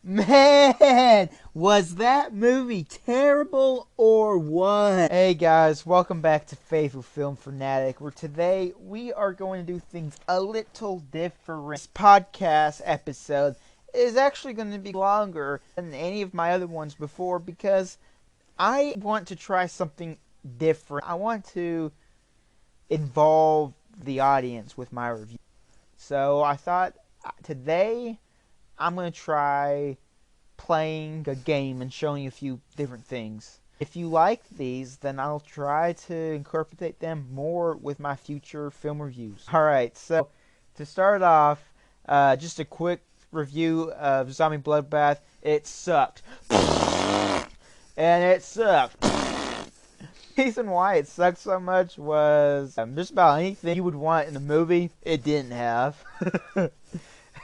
Man, was that movie terrible or what? Hey guys, welcome back to Faithful Film Fanatic, where today we are going to do things a little different. This podcast episode is actually going to be longer than any of my other ones before because I want to try something different. I want to involve the audience with my review. So I thought today I'm going to try playing a game and showing you a few different things. If you like these, then I'll try to incorporate them more with my future film reviews. Alright, so to start off, just a quick review of Zombie Bloodbath. It sucked. And it sucked. The reason why it sucked so much was just about anything you would want in a movie, it didn't have.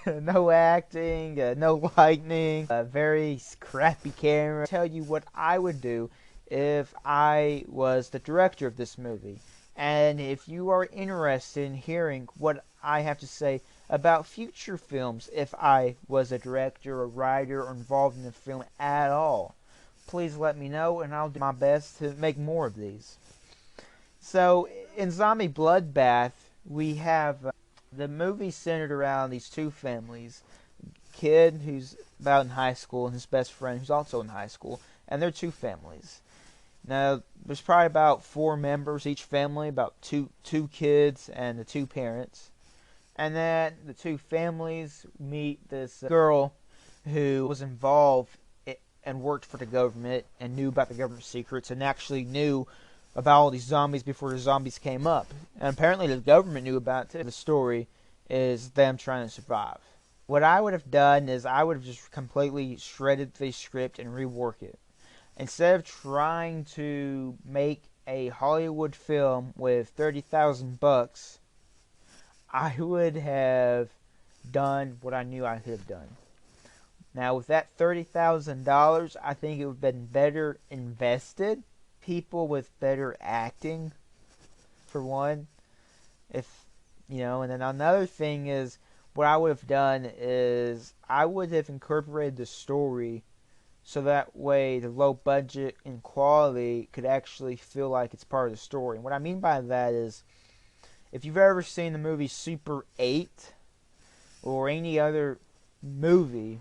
No acting, no lighting, a very crappy camera. I'll tell you what I would do if I was the director of this movie. And if you are interested in hearing what I have to say about future films if I was a director, a writer, or involved in the film at all, please let me know and I'll do my best to make more of these. So, in Zombie Bloodbath, we have the movie centered around these two families. Kid who's about in high school and his best friend who's also in high school, and they're two families. Now, there's probably about 4 members each family, about two kids and the 2 parents. And then the 2 families meet this girl who was involved and worked for the government and knew about the government secrets and actually knew about all these zombies before the zombies came up. And apparently the government knew about it. The story is them trying to survive. What I would have done is I would have just completely shredded the script and rework it. Instead of trying to make a Hollywood film with 30,000 bucks, I would have done what I knew I could have done. Now, with that $30,000, I think it would have been better invested. People with better acting, for one. And then another thing is, what I would have done is, I would have incorporated the story so that way the low budget and quality could actually feel like it's part of the story. And what I mean by that is, if you've ever seen the movie Super 8 or any other movie,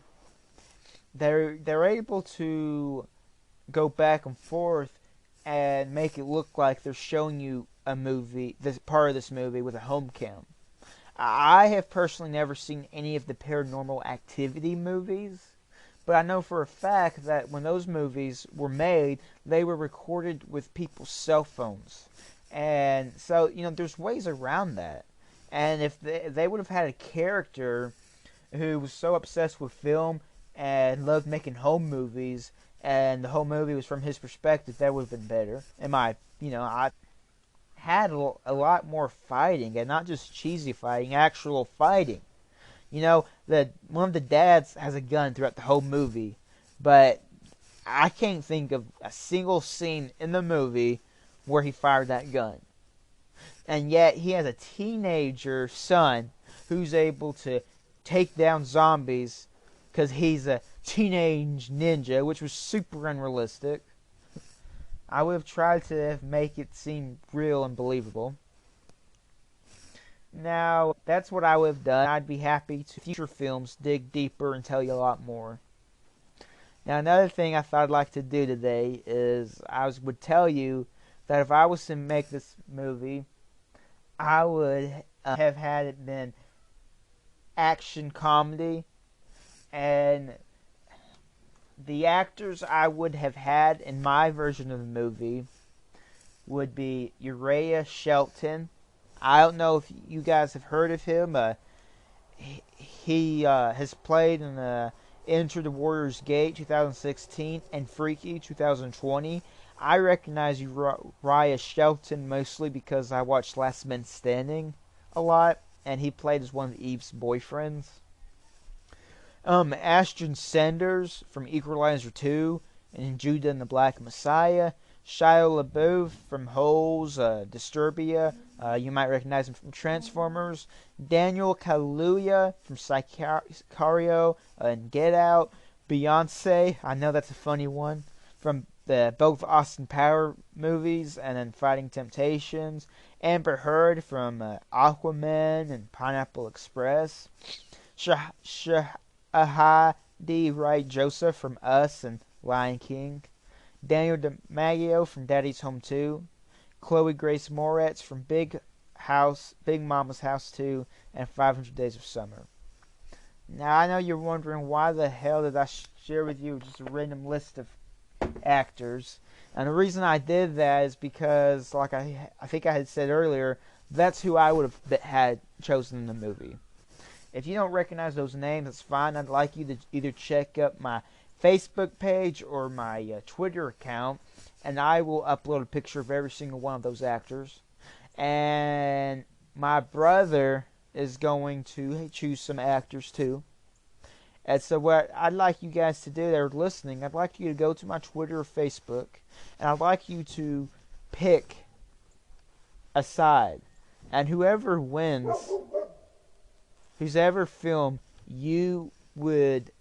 they're able to go back and forth and make it look like they're showing you a movie, this part of this movie with a home cam. I have personally never seen any of the Paranormal Activity movies, but I know for a fact that when those movies were made, they were recorded with people's cell phones. And so, there's ways around that. And if they would have had a character who was so obsessed with film and loved making home movies, and the whole movie was from his perspective, that would have been better. I had a lot more fighting, and not just cheesy fighting, actual fighting. One of the dads has a gun throughout the whole movie, but I can't think of a single scene in the movie where he fired that gun. And yet, he has a teenager son who's able to take down zombies because he's a teenage ninja, which was super unrealistic. I would have tried to make it seem real and believable. Now, that's what I would have done. I'd be happy to future films dig deeper and tell you a lot more. Now, another thing I thought I'd like to do today is would tell you that if I was to make this movie, I would have had it been action comedy, and the actors I would have had in my version of the movie would be Uriah Shelton. I don't know if you guys have heard of him. He has played in Enter the Warrior's Gate 2016 and Freaky 2020. I recognize Uriah Shelton mostly because I watched Last Man Standing a lot, and he played as one of Eve's boyfriends. Ashton Sanders from Equalizer 2 and Judah and the Black Messiah. Shia LaBeouf from Holes, Disturbia. You might recognize him from Transformers. Daniel Kaluuya from Sicario and Get Out. Beyonce, I know that's a funny one, from the both Austin Power movies and then Fighting Temptations. Amber Heard from Aquaman and Pineapple Express. Shahadi Wright Joseph from Us and Lion King. Daniel DiMaggio from Daddy's Home 2. Chloe Grace Moretz from Big Mama's House 2 and 500 Days of Summer. Now, I know you're wondering why the hell did I share with you just a random list of actors. And the reason I did that is because, like I think I had said earlier, that's who I would have had chosen in the movie. If you don't recognize those names, that's fine. I'd like you to either check up my Facebook page or my Twitter account, and I will upload a picture of every single one of those actors. And my brother is going to choose some actors too. And so what I'd like you guys to do that are listening, I'd like you to go to my Twitter or Facebook, and I'd like you to pick a side. And whoever wins, whoever film you would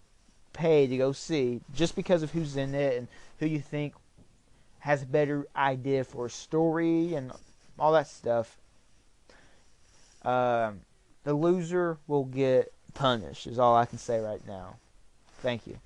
pay to go see, just because of who's in it and who you think has a better idea for a story and all that stuff, the loser will get punished, is all I can say right now. Thank you.